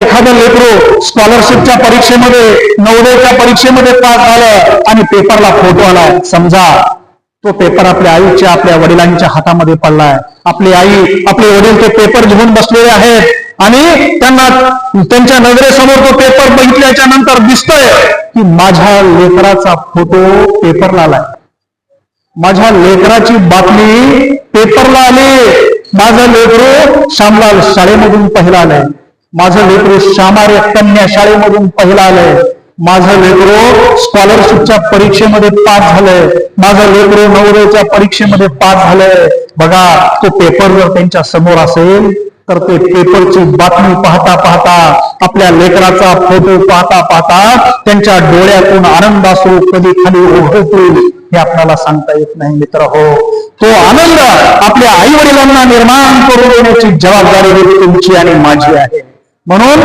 एखादं लेकरू स्कॉलरशिपच्या परीक्षेमध्ये, नवोदयच्या परीक्षेमध्ये पास झालं आणि पेपरला फोटो आलाय, समजा तो पेपर आपल्या आईच्या, आपल्या वडिलांच्या हातामध्ये पडलाय. आपली आई, आपले वडील ते पेपर घेऊन बसलेले आहेत आणि त्यांना त्यांच्या नजरेसमोर तो पेपर बघितल्याच्या नंतर दिसतोय की माझ्या लेकराचा फोटो पेपरला आलाय, माझ्या लेकराची बातमी पेपरला आली, माझं लेकरू श्यामलाल शाळेमधून पहिला आलंय, माझं लेकरू श्यामार्य कन्या शाळेमधून पहिला आलंय, माझं लेकरू स्कॉलरशिपच्या परीक्षेमध्ये पास झालंय, माझं लेकरू नवोदयच्या परीक्षेमध्ये पास झालंय. बघा, तो पेपर जर त्यांच्या समोर असेल तर ते पेपरची बातमी पाहता पाहता, आपल्या लेकराचा फोटो पाहता पाहता त्यांच्या डोळ्यातून आनंदाश्रू कधी खाली ओघळतील हे आपल्याला सांगता येत नाही मित्र हो. तो आनंद आपल्या आई वडिलांना निर्माण करून देण्याची जबाबदारी तुमची आणि माझी आहे. म्हणून